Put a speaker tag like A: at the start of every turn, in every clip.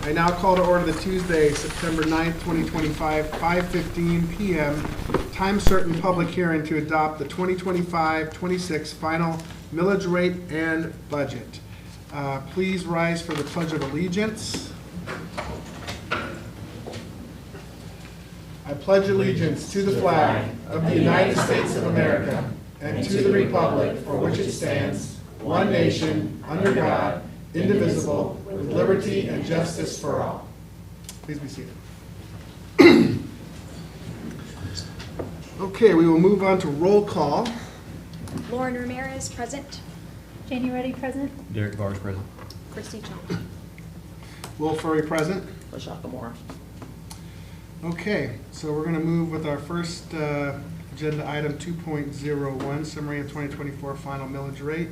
A: I now call to order the Tuesday, September 9th, 2025, 5:15 p.m. time certain public hearing to adopt the 2025-26 final millage rate and budget. Please rise for the Pledge of Allegiance. I pledge allegiance to the flag of the United States of America and to the republic for which it stands, one nation, under God, indivisible, with liberty and justice for all. Please be seated. Okay, we will move on to roll call.
B: Lauren Ramirez, present.
C: Janie, Ruddy, present.
D: Derek Barrs, present.
B: Christy, Chong.
A: Will Furry, present.
E: LaShakia.
A: Okay, so we're going to move with our first agenda item 2.01, summary of 2024 final millage rate.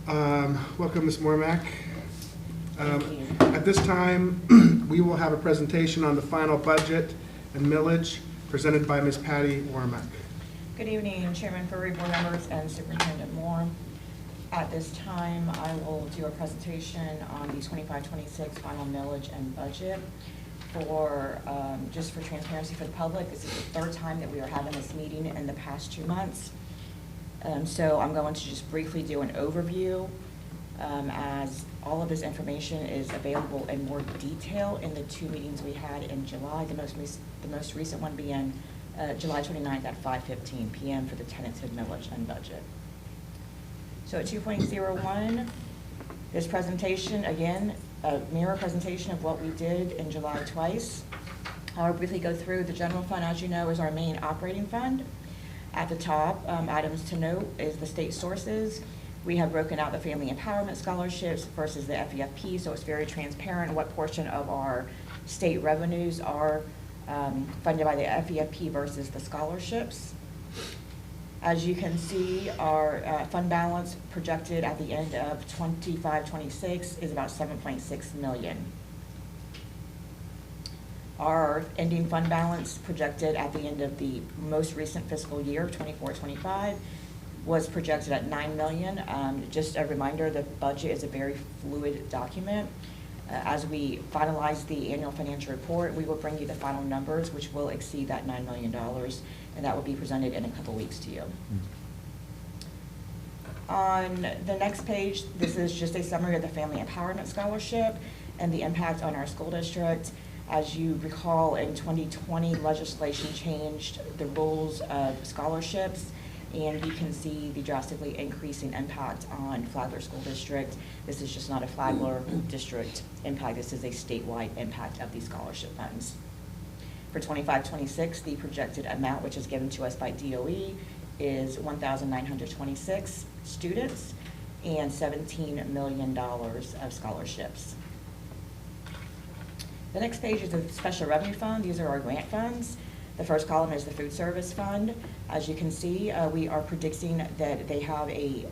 A: Welcome, Ms. Mormack. At this time, we will have a presentation on the final budget and millage presented by Ms. Patty Wormack.
E: Good evening, Chairman Furry, board members, and Superintendent Moore. At this time, I will do a presentation on the 25-26 final millage and budget. For just for transparency for the public, this is the third time that we are having this meeting in the past 2 months. So I'm going to just briefly do an overview, as all of this information is available in more detail in the 2 meetings we had in July, the most recent one being July 29th at 5:15 p.m. for the tentative millage and budget. So at 2.01, this presentation, again, a mirror presentation of what we did in July twice. I'll briefly go through. The general fund, as you know, is our main operating fund. At the top, items to note is the state sources. We have broken out the family empowerment scholarships versus the FEFP, so it's very transparent what portion of our state revenues are funded by the FEFP versus the scholarships. As you can see, our fund balance projected at the end of 25-26 is about $7.6 million. Our ending fund balance projected at the end of the most recent fiscal year, 24-25, was projected at $9 million. Just a reminder, the budget is a very fluid document. As we finalize the annual financial report, we will bring you the final numbers, which will exceed that $9 million, and that will be presented in a couple weeks to you. On the next page, this is just a summary of the Family Empowerment Scholarship and the impact on our school district. As you recall, in 2020, legislation changed the rules of scholarships, and you can see the drastically increasing impact on Flagler School District. This is just not a Flagler district impact, this is a statewide impact of these scholarship funds. For 25-26, the projected amount which is given to us by DOE is 1,926 students and $17 million of scholarships. The next page is the Special Revenue Fund. These are our grant funds. The first column is the Food Service Fund. As you can see, we are predicting that they have a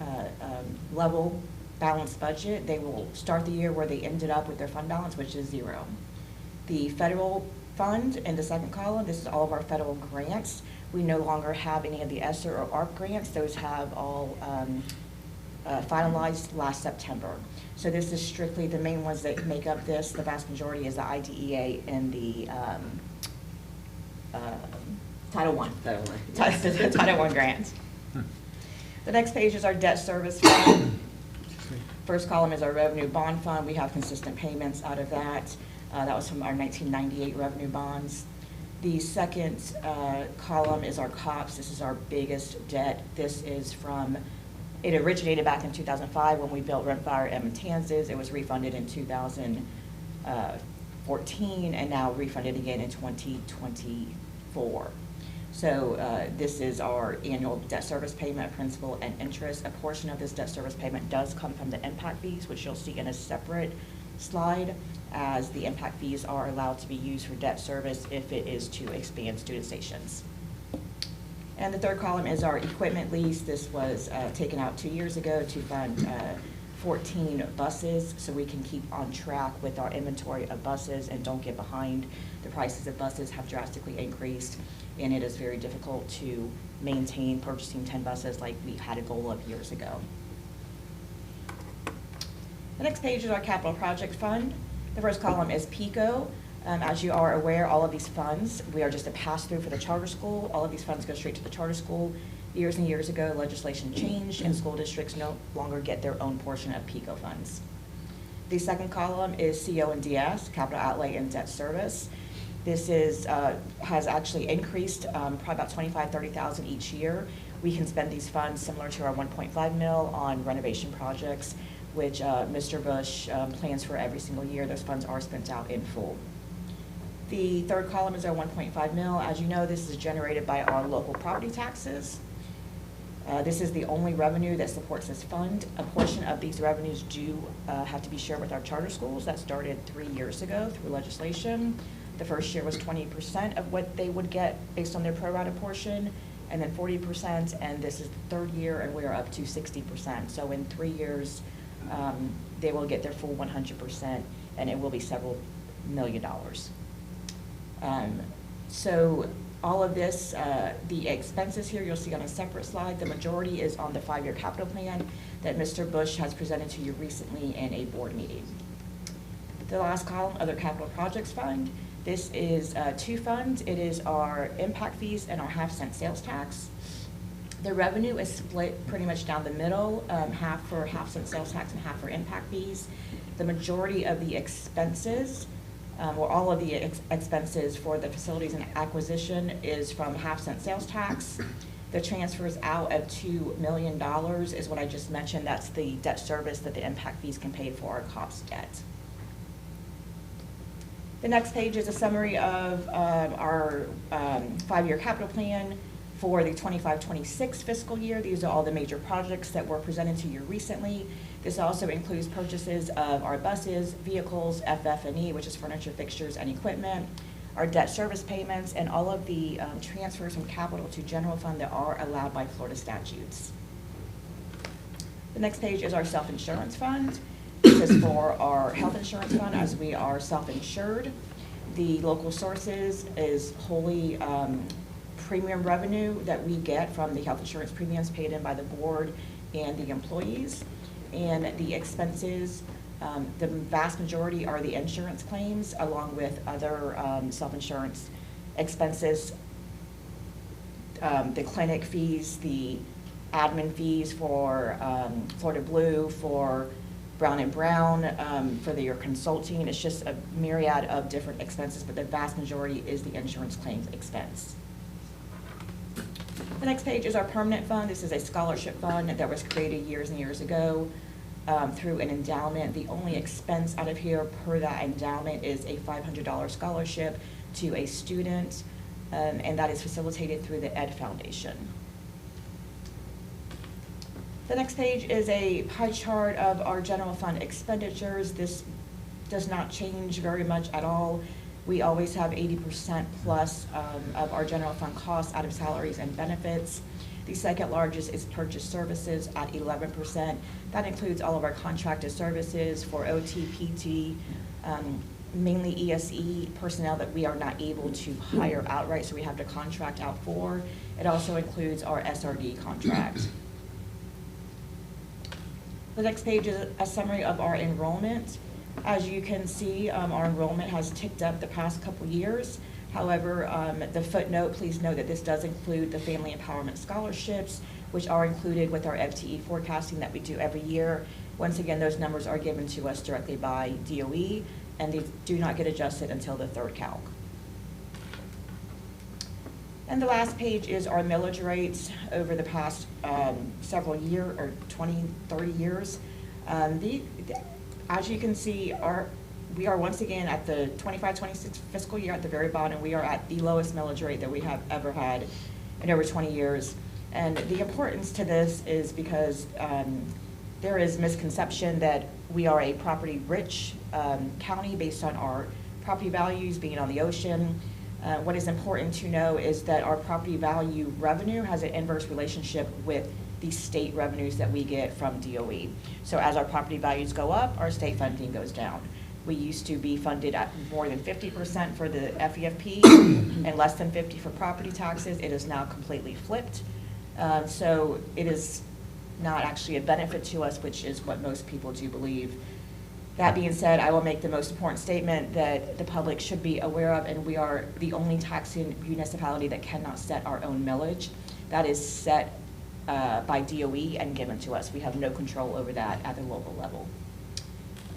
E: level balanced budget. They will start the year where they ended up with their fund balance, which is 0. The Federal Fund in the second column, this is all of our federal grants. We no longer have any of the ESSER or ARP grants. Those have all finalized last September. So this is strictly the main ones that make up this. The vast majority is the IDEA and the Title I. Title I grants. The next page is our debt service fund. First column is our revenue bond fund. We have consistent payments out of that. That was from our 1998 revenue bonds. The second column is our COPS. This is our biggest debt. This is from, it originated back in 2005 when we built Rimfire and Matanzas. It was refunded in 2014 and now refunded again in 2024. So this is our annual debt service payment, principal and interest. A portion of this debt service payment does come from the impact fees, which you'll see in a separate slide, as the impact fees are allowed to be used for debt service if it is to expand student stations. And the third column is our equipment lease. This was taken out 2 years ago to fund 14 buses, so we can keep on track with our inventory of buses and don't get behind. The prices of buses have drastically increased, and it is very difficult to maintain purchasing 10 buses like we had a goal of years ago. The next page is our capital project fund. The first column is PICO. As you are aware, all of these funds, we are just a pass-through for the charter school. All of these funds go straight to the charter school. Years and years ago, legislation changed, and school districts no longer get their own portion of PICO funds. The second column is CO and DS, capital outlay and debt service. This is, has actually increased probably about 25, 30,000 each year. We can spend these funds similar to our 1.5 mil on renovation projects, which Mr. Bush plans for every single year. Those funds are spent out in full. The third column is our 1.5 mil. As you know, this is generated by our local property taxes. This is the only revenue that supports this fund. A portion of these revenues do have to be shared with our charter schools. That started 3 years ago through legislation. The first year was 20% of what they would get based on their pro rata portion, and then 40%, and this is the third year, and we are up to 60%. So in 3 years, they will get their full 100%, and it will be several $1 million. So all of this, the expenses here you'll see on a separate slide. The majority is on the 5-year capital plan that Mr. Bush has presented to you recently in a board meeting. The last column, other capital projects fund. This is 2 funds. It is our impact fees and our half-cent sales tax. The revenue is split pretty much down the middle, half for half-cent sales tax and half for impact fees. The majority of the expenses, or all of the expenses for the facilities and acquisition is from half-cent sales tax. The transfers out of $2 million is what I just mentioned. That's the debt service that the impact fees can pay for our COPS debt. The next page is a summary of our 5-year capital plan for the 25-26 fiscal year. These are all the major projects that were presented to you recently. This also includes purchases of our buses, vehicles, FF&E, which is furniture, fixtures, and equipment, our debt service payments, and all of the transfers from capital to general fund that are allowed by Florida statutes. The next page is our self-insurance fund. This is for our health insurance fund, as we are self-insured. The local sources is wholly premium revenue that we get from the health insurance premiums paid in by the board and the employees. And the expenses, the vast majority are the insurance claims, along with other self-insurance expenses, the clinic fees, the admin fees for Florida Blue, for Brown & Brown, for your consulting. It's just a myriad of different expenses, but the vast majority is the insurance claims expense. The next page is our permanent fund. This is a scholarship fund that was created years and years ago through an endowment. The only expense out of here per that endowment is a $500 scholarship to a student, and that is facilitated through the Ed Foundation. The next page is a pie chart of our general fund expenditures. This does not change very much at all. We always have 80% plus of our general fund costs out of salaries and benefits. The second largest is purchase services at 11%. That includes all of our contracted services for OT, PT, mainly ESE personnel that we are not able to hire outright, so we have to contract out for. It also includes our SRD contract. The next page is a summary of our enrollment. As you can see, our enrollment has ticked up the past couple years. However, the footnote, please note that this does include the family empowerment scholarships, which are included with our FTE forecasting that we do every year. Once again, those numbers are given to us directly by DOE, and they do not get adjusted until the third calc. And the last page is our millage rates over the past several years, or 20, 30 years. As you can see, we are once again at the 25-26 fiscal year at the very bottom. We are at the lowest millage rate that we have ever had in over 20 years. And the importance to this is because there is misconception that we are a property-rich county based on our property values being on the ocean. What is important to know is that our property value revenue has an inverse relationship with the state revenues that we get from DOE. So as our property values go up, our state funding goes down. We used to be funded at more than 50% for the FEFP and less than 50% for property taxes. It is now completely flipped. So it is not actually a benefit to us, which is what most people do believe. That being said, I will make the most important statement that the public should be aware of, and we are the only taxing municipality that cannot set our own millage. That is set by DOE and given to us. We have no control over that at the local level.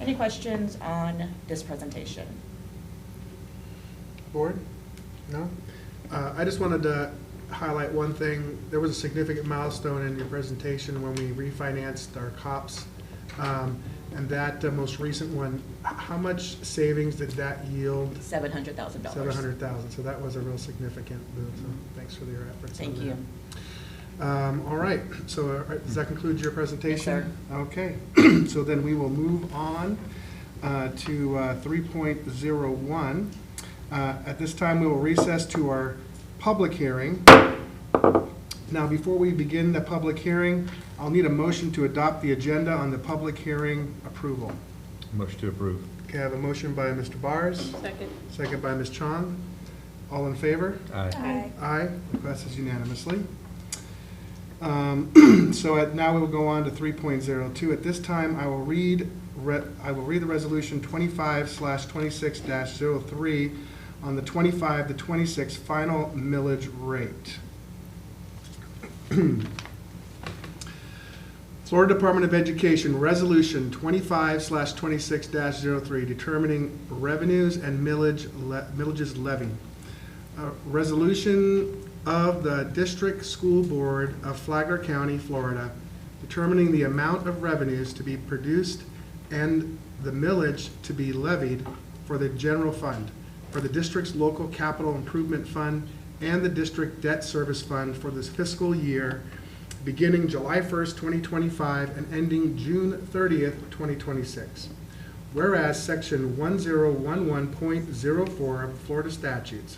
E: Any questions on this presentation?
A: Board? No? I just wanted to highlight one thing. There was a significant milestone in your presentation when we refinanced our COPS. And that most recent one, how much savings did that yield?
E: $700,000.
A: $700,000. So that was a real significant move. So thanks for your efforts.
E: Thank
A: on
E: you.
A: that. All right. So does that conclude your presentation?
E: Yes, sir.
A: Okay. So then we will move on to 3.01. At this time, we will recess to our public hearing. Now, before we begin the public hearing, I'll need a motion to adopt the agenda on the public hearing approval.
D: Motion to approve.
A: Okay, I have a motion by Mr. Bars.
B: Second.
A: Second by Ms. Chong. All in favor?
D: Aye.
C: Aye.
A: Aye. The passes unanimously. So now we will go on to 3.02. At this time, I will read the resolution 25/26-03 on the 25 to 26 final millage rate. Florida Department of Education Resolution 25/26-03 determining revenues and millages levy. Resolution of the District School Board of Flagler County, Florida, determining the amount of revenues to be produced and the millage to be levied for the general fund, for the district's local capital improvement fund, and the district debt service fund for this fiscal year beginning July 1st, 2025 and ending June 30th, 2026. Whereas Section 1011.04 of Florida statutes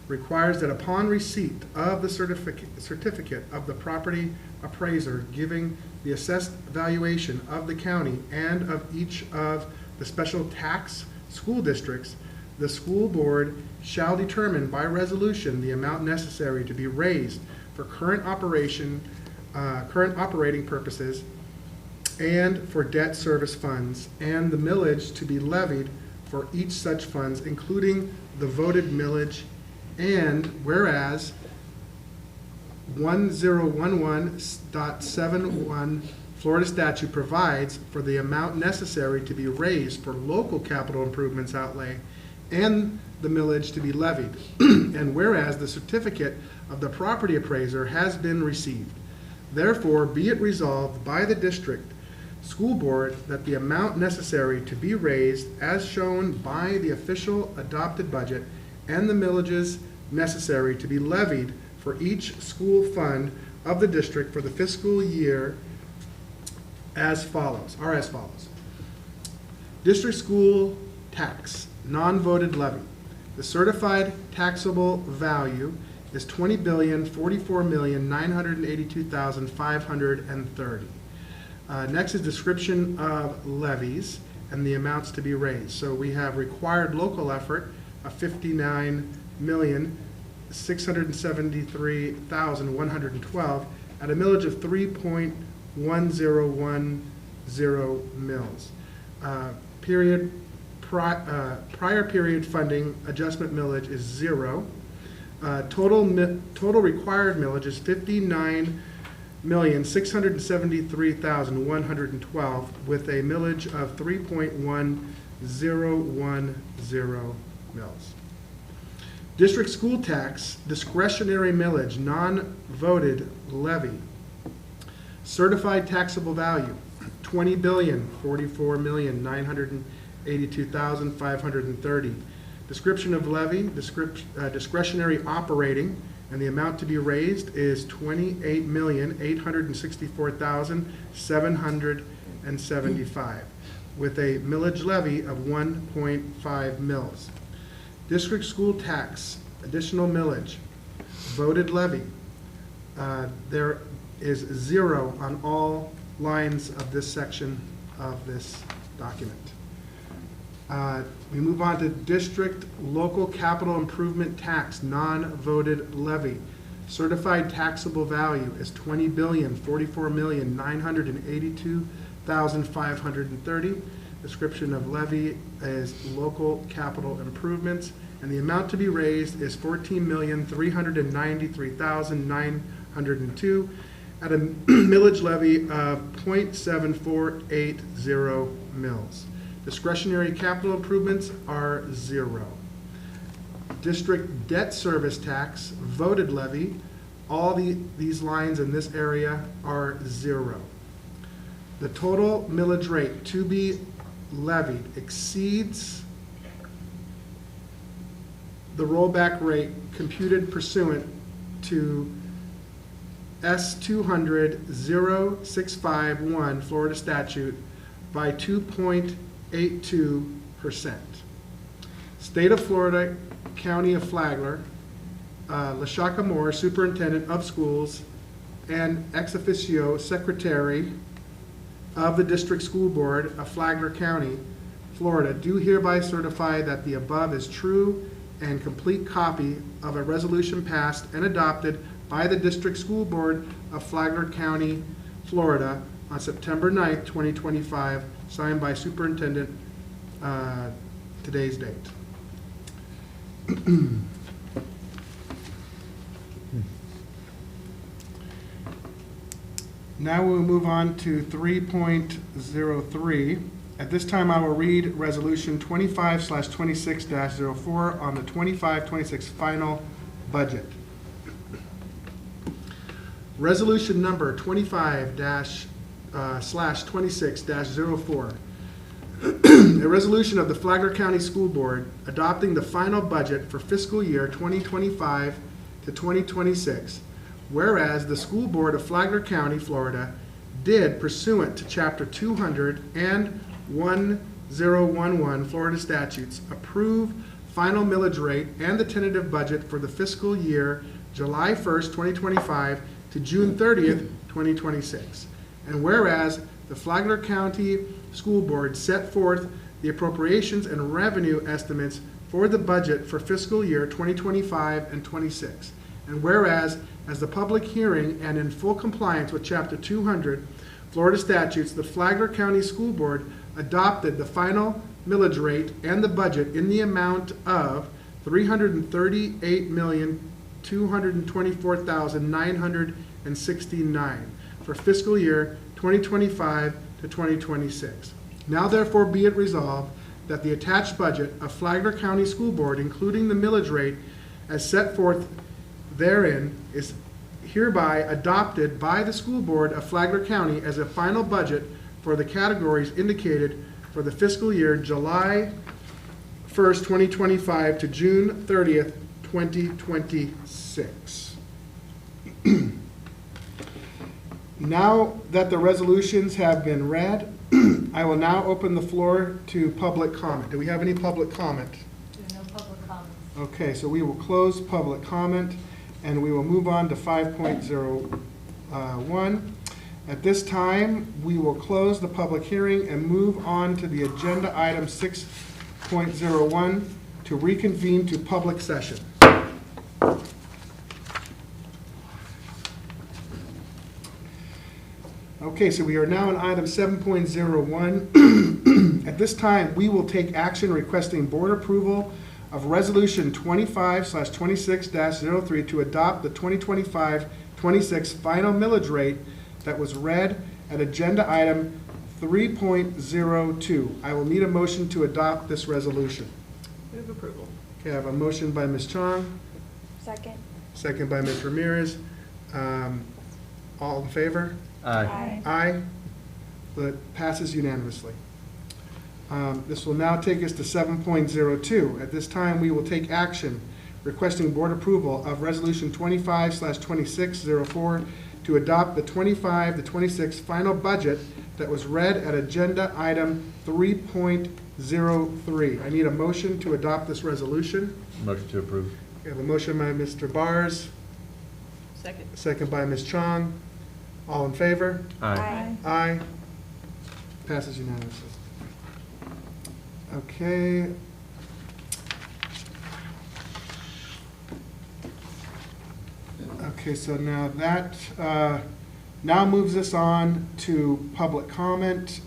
A: requires that upon receipt of the certificate of the property appraiser giving the assessed valuation of the county and of each of the special tax school districts, the school board shall determine by resolution the amount necessary to be raised for current operating purposes and for debt service funds, and the millage to be levied for each such funds, including the voted millage. And whereas 1011.71 Florida statute provides for the amount necessary to be raised for local capital improvements outlay and the millage to be levied. And whereas the certificate of the property appraiser has been received, therefore be it resolved by the district school board that the amount necessary to be raised as shown by the official adopted budget and the millages necessary to be levied for each school fund of the district for the fiscal year are as follows. District school tax, non-voted levy. The certified taxable value is $20,044,982,530. Next is description of levies and the amounts to be raised. So we have required local effort of $59,673,112 at a millage of 3.1010 mils. Prior period funding adjustment millage is 0. Total required millage is $59,673,112 with a millage of 3.1010 mils. District school tax discretionary millage, non-voted levy. Certified taxable value, $20,044,982,530. Description of levy, discretionary operating, and the amount to be raised is $28,864,775 with a millage levy of 1.5 mils. District school tax, additional millage, voted levy. There is 0 on all lines of this section of this document. We move on to district local capital improvement tax, non-voted levy. Certified taxable value is $20,044,982,530. Description of levy is local capital improvements, and the amount to be raised is $14,393,902 at a millage levy of 0.7480 mils. Discretionary capital improvements are 0. District debt service tax, voted levy, all these lines in this area are 0. The total millage rate to be levied exceeds the rollback rate computed pursuant to S-200-0651 Florida statute by 2.82%. State of Florida, County of Flagler, LaShakia Moore, Superintendent of Schools, and ex officio Secretary of the District School Board of Flagler County, Florida, do hereby certify that the above is true and complete copy of a resolution passed and adopted by the District School Board of Flagler County, Florida on September 9th, 2025, signed by Superintendent, today's date. Now we'll move on to 3.03. At this time, I will read Resolution 25/26-04 on the 25-26 final budget. Resolution number 25/26-04. A resolution of the Flagler County School Board adopting the final budget for fiscal year 2025 to 2026. Whereas the School Board of Flagler County, Florida, did pursuant to Chapter 200 and 1011 Florida statutes approve final millage rate and the tentative budget for the fiscal year July 1st, 2025 to June 30th, 2026. And whereas the Flagler County School Board set forth the appropriations and revenue estimates for the budget for fiscal year 2025 and 26. And whereas, as the public hearing and in full compliance with Chapter 200 Florida statutes, the Flagler County School Board adopted the final millage rate and the budget in the amount of $338,224,969 for fiscal year 2025 to 2026. Now therefore be it resolved that the attached budget of Flagler County School Board, including the millage rate as set forth therein, is hereby adopted by the School Board of Flagler County as a final budget for the categories indicated for the fiscal year July 1st, 2025 to June 30th, 2026. Now that the resolutions have been read, I will now open the floor to public comment. Do we have any public comment?
C: There are no public comments.
A: Okay, so we will close public comment and we will move on to 5.01. At this time, we will close the public hearing and move on to the agenda item 6.01 to reconvene to public session. Okay, so we are now on item 7.01. At this time, we will take action requesting board approval of Resolution 25/26-03 to adopt the 2025-26 final millage rate that was read at agenda item 3.02. I will need a motion to adopt this resolution.
E: Move approval.
A: Okay, I have a motion by Ms. Chong,
B: Second.
A: second by Ms. Ramirez. All in favor?
C: Aye.
A: Aye. That passes unanimously. This will now take us to 7.02. At this time, we will take action requesting board approval of Resolution 25/26-04 to adopt the 25-26 final budget that was read at agenda item 3.03. I need a motion to adopt this resolution.
D: Motion to approve.
A: We have a motion by Mr. Bars,
E: Second.
A: second by Ms. Chong. All in favor?
B: Aye.
A: Aye. Passes unanimously. Okay. Okay, so now that now moves us on to public comment.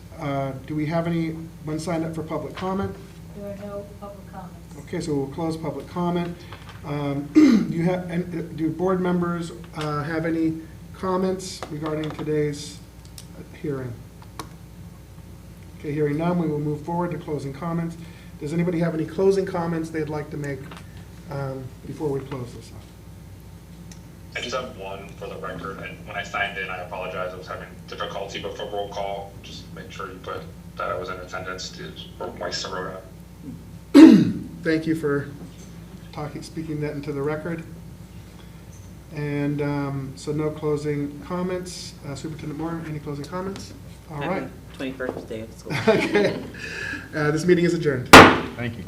A: Do we have anyone signed up for public comment?
C: There are no public comments.
A: Okay, so we'll close public comment. Do board members have any comments regarding today's hearing? Okay, hearing none, we will move forward to closing comments. Does anybody have any closing comments they'd like to make before we close this up?
D: I just have one for the record, and when I signed in, I apologize, I was having difficulty, but for roll call, just make sure you put that I was in attendance for Moist Sorota.
A: Thank you for speaking that into the record. And so no closing comments. Superintendent Moore, any closing comments? All right.
F: Happy 21st day of school.
A: Okay. This meeting is adjourned.
G: Thank you.